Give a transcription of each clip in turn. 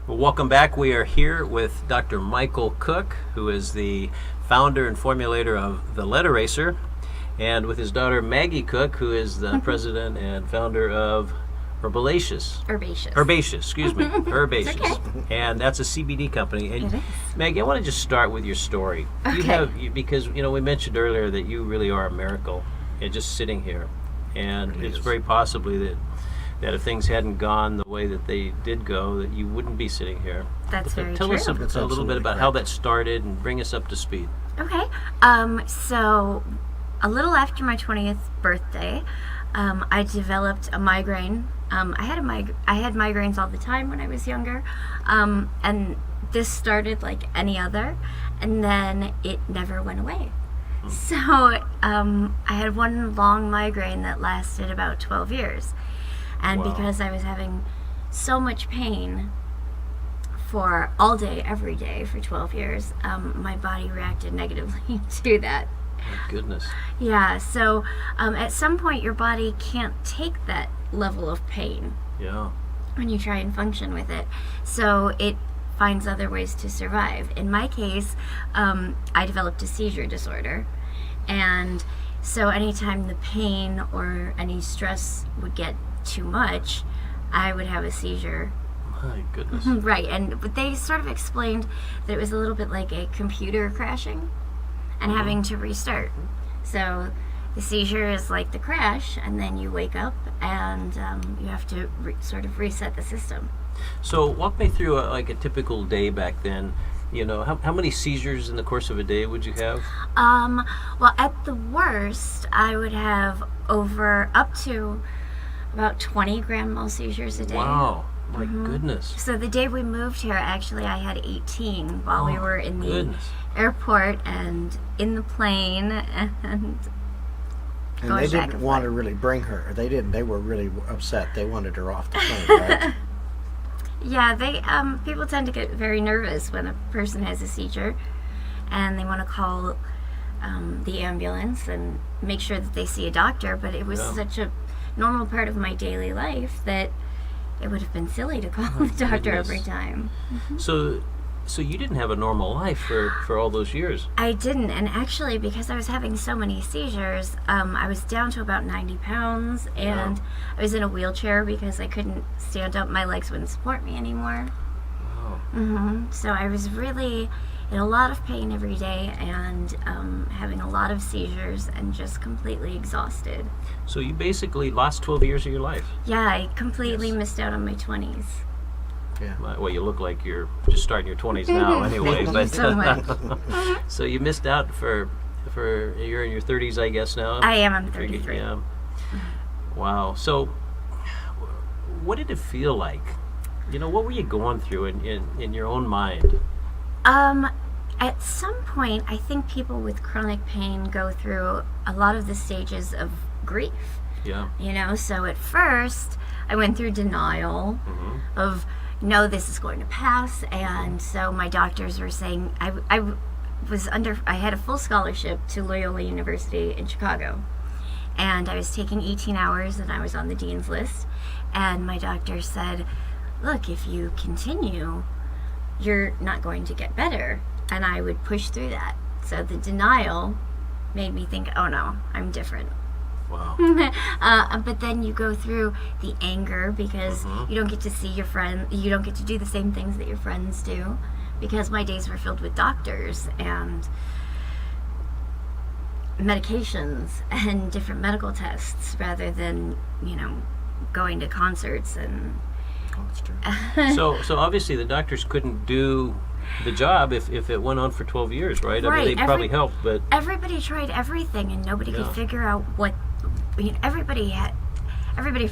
Well, welcome back. We are here with Dr. Michael Cook, who is the founder and formulator of the Lead Eraser, and with his daughter Maggie Cook, who is the president and founder of Herbaceous. Excuse me. Herbaceous. Okay. And that's a CBD company. And It is. Maggie, I want to just start with your story. Okay. Because we mentioned earlier that you really are a miracle, just sitting here. And Really it's is. very possibly that if things hadn't gone the way that they did go, that you wouldn't be sitting here. That's very Tell true. us That's a little absolutely bit about correct. how that started and bring us up to speed. Okay. So a little after my 20th birthday, I developed a migraine. I had migraines all the time when I was younger, and this started like any other, and then it never went away. So I had one long migraine that lasted about 12 years. And Wow. because I was having so much pain for all day, every day for 12 years, my body reacted negatively to that. My goodness. Yeah, so at some point your body can't take that level of pain Yeah. when you try and function with it. So it finds other ways to survive. In my case, I developed a seizure disorder. And so anytime the pain or any stress would get too much, I would have a seizure. My goodness. Right, and they sort of explained that it was a little bit like a computer crashing and having to restart. So the seizure is like the crash, and then you wake up and you have to sort of reset the system. So walk me through a typical day back then. How many seizures in the course of a day would you have? Well, at the worst, I would have up to about 20 grand mal seizures a day. Wow. My goodness. So the day we moved here, actually, I had 18 while we Oh, were in the goodness. airport and in the plane and And going they back didn't and want to forth. really bring her. They didn't. They were really upset. They wanted her off the plane, right? Yeah, they people tend to get very nervous when a person has a seizure, and they want to call the ambulance and make sure that they see a doctor. But it was Yeah. such a normal part of my daily life that it would have been silly to call the doctor goodness. every time. So you didn't have a normal life for all those years. I didn't, and actually, because I was having so many seizures, I was down to about 90 pounds, and I was in a wheelchair because I couldn't stand up. My legs wouldn't support me anymore. Wow. So I was really in a lot of pain every day and having a lot of seizures and just completely exhausted. So you basically lost 12 years of your life. Yeah, I completely Yes. Mm-hmm. missed out on my 20s. Yeah. Well, you look like you're just starting your 20s now anyway. Thank you so much. So you missed out for you're in your 30s, I guess, now? I am, I'm 33. Yeah. Wow. So what did it feel like? What were you going through in your own mind? At some point, I think people with chronic pain go through a lot of the stages of grief. Yeah. So at first, I went through denial of, no, this is going to pass. And so my doctors were saying, I had a full scholarship to Loyola University in Chicago. And I was taking 18 hours and I was on the dean's list. And my doctor said, look, if you continue, you're not going to get better. And I would push through that. So the denial made me think, oh no, I'm different. Wow. But then you go through the anger because you don't get to see your friend, you don't get to do the same things that your friends do, because my days were filled with doctors and medications and different medical tests rather than, going to concerts and Oh, that's true. So obviously the doctors couldn't do the job if it went on for 12 years, right? I Right, mean, they probably helped, but everybody tried everything and nobody Yeah. could figure out what everybody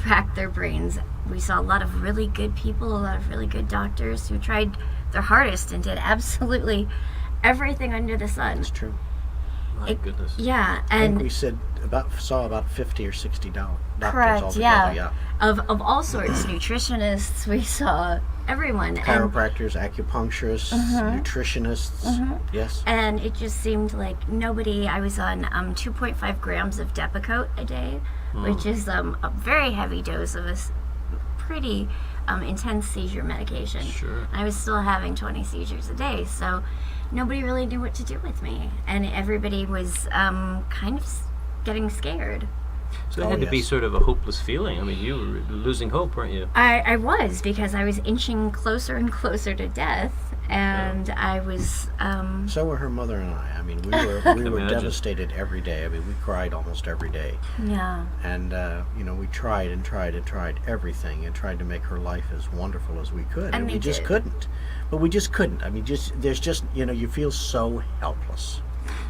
racked their brains. We saw a lot of really good people, a lot of really good doctors who tried their hardest and did absolutely everything under the sun. That's true. my goodness. Yeah, I think and we saw about 50 or 60 doctors correct, altogether. yeah. Of all sorts, nutritionists, we saw everyone. Chiropractors, acupuncturists, nutritionists. Yes. And it just seemed like nobody. I was on 2.5 grams of Depakote a day, which is a very heavy dose of a pretty intense seizure medication. Sure. I was still having 20 seizures a day, so nobody really knew what to do with me, and everybody was kind of getting scared. So it Oh, had to be yes. sort of a hopeless feeling. I mean, you were losing hope, weren't you? I was, because I was inching closer and closer to death, and I was So were her mother and I. I mean, we were Imagine. devastated every day. I mean, we cried almost every day, yeah. and you know, we tried and tried and tried everything and tried to make her life as wonderful as we could, And we they just did. couldn't. But we just couldn't. I mean, there's just you know, you feel so helpless.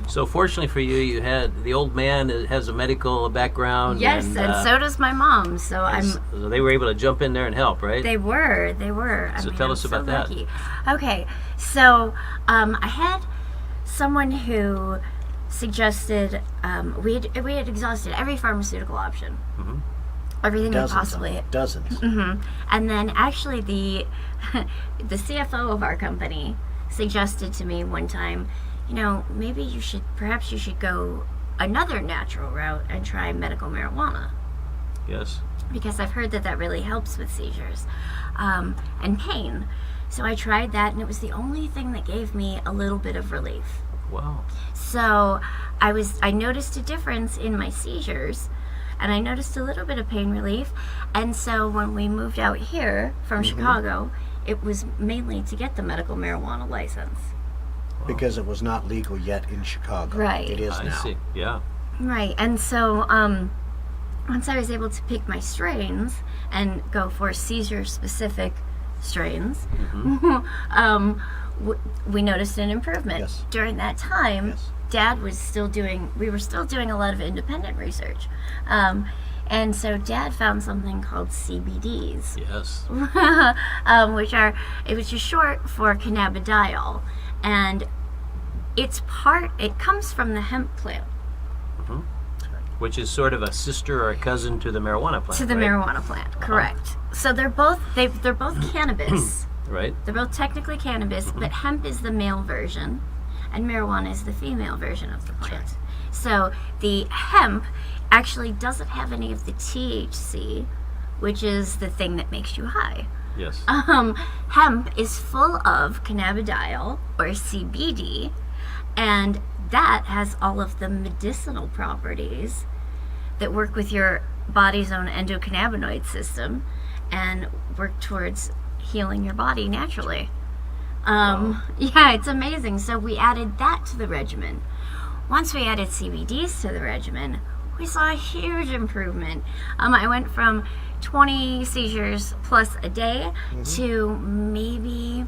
So fortunately for you, you had the old man has a medical background. Yes, and so does my mom. So so they were able to jump in there and help, right? They were. So tell us about that. lucky. Okay, so I had someone who suggested we had exhausted every pharmaceutical option, everything we Dozens, possibly. dozens. And then actually the CFO of our company suggested to me one time, you know, perhaps you should go another natural route and try medical marijuana, Yes. because I've heard that really helps with seizures and pain. So I tried that, and it was the only thing that gave me a little bit of relief. Wow. So I noticed a difference in my seizures, and I noticed a little bit of pain relief. And so when we moved out here from Chicago, it was mainly to get the medical marijuana license. Because it was not legal yet in Chicago. Right. It is I now. see. Yeah. Right. And so once I was able to pick my strains and go for seizure-specific strains, we noticed an improvement. Yes. During that time, Yes. we were still doing a lot of independent research. And so Dad found something called CBDs, Yes. which is short for cannabidiol. And it comes from the hemp plant. Which is sort of a sister or a cousin to the marijuana plant. To the right? marijuana plant, correct. So they're both cannabis. Right. They're both technically cannabis, but hemp is the male version, and marijuana is the female version of the plant. So the hemp actually doesn't have any of the THC, which is the thing that makes you high. Yes. Hemp is full of cannabidiol, or CBD, and that has all of the medicinal properties that work with your body's own endocannabinoid system and work towards healing your body naturally. Yeah, it's amazing. So we added that to the regimen. Once we added CBDs to the regimen, we saw a huge improvement. I went from 20 seizures plus a day to maybe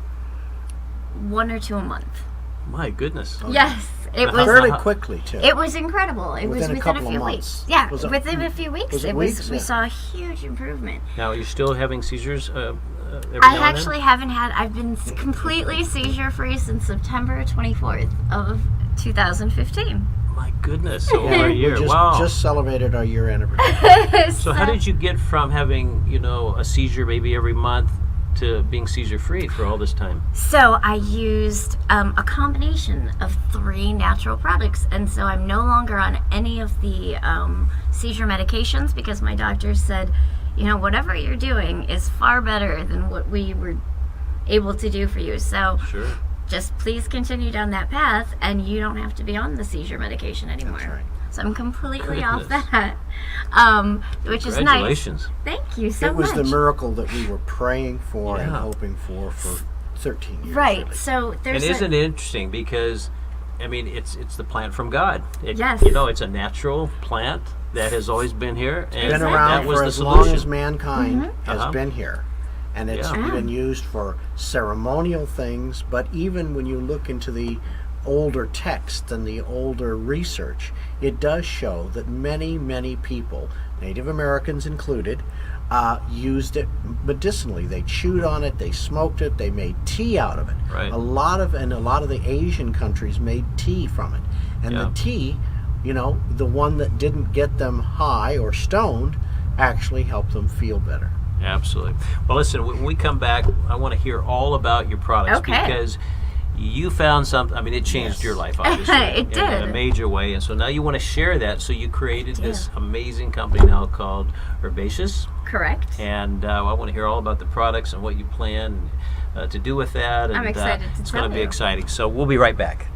1 or 2 a month. My goodness. Yes, it was. Fairly quickly, too. It was incrable. It was Within a within couple a of few months. weeks. Yeah, Was it- within a few weeks. was it We weeks? Yeah. saw a huge improvement. Now, you're still having seizures every I now actually haven't had. I've been completely seizure free since September 24th of 2015. and then? My goodness. So over a We year. just, Wow. just celebrated our year anniversary. So how did you get from having, a seizure maybe every month to being seizure free for all this time? So I used a combination of 3 natural products, and so I'm no longer on any of the seizure medications, because my doctor said, whatever you're doing is far better than what we were able to do for you. So Sure. just please continue down that path, and you don't have to be on the seizure medication anymore. That's right. So I'm completely Goodness. off that, which is nice. Congratulations. Thank you so It was much. the miracle that we were praying for and Yeah. hoping for 13 years. Right. really. So And there's isn't it interesting, because it's the plant from God. Yes. It's a natural plant that has always been here, and Been Exactly. around that was for the as solution. long as mankind has Uh-huh. been here. And it's Yeah. been used for ceremonial things, but even when you look into the older text and the older research, it does show that many, many people, Native Americans included, used it medicinally. They chewed on it, they smoked it, they made tea out of it. Right. A lot of the Asian countries made tea from it. And Yeah. the tea, the one that didn't get them high or stoned, actually helped them feel better. Absolutely. Well, listen, when we come back, I want to hear all about your products, Okay. because you found something. I mean, it changed Yes. your life, obviously, It in a did. major way. And so now you want to share that. So you created I this do. amazing company now called Herbaceous. Correct. And I want to hear all about the products and what you plan to do with that. And, I'm excited to it's tell going to be you. exciting. So we'll be right back.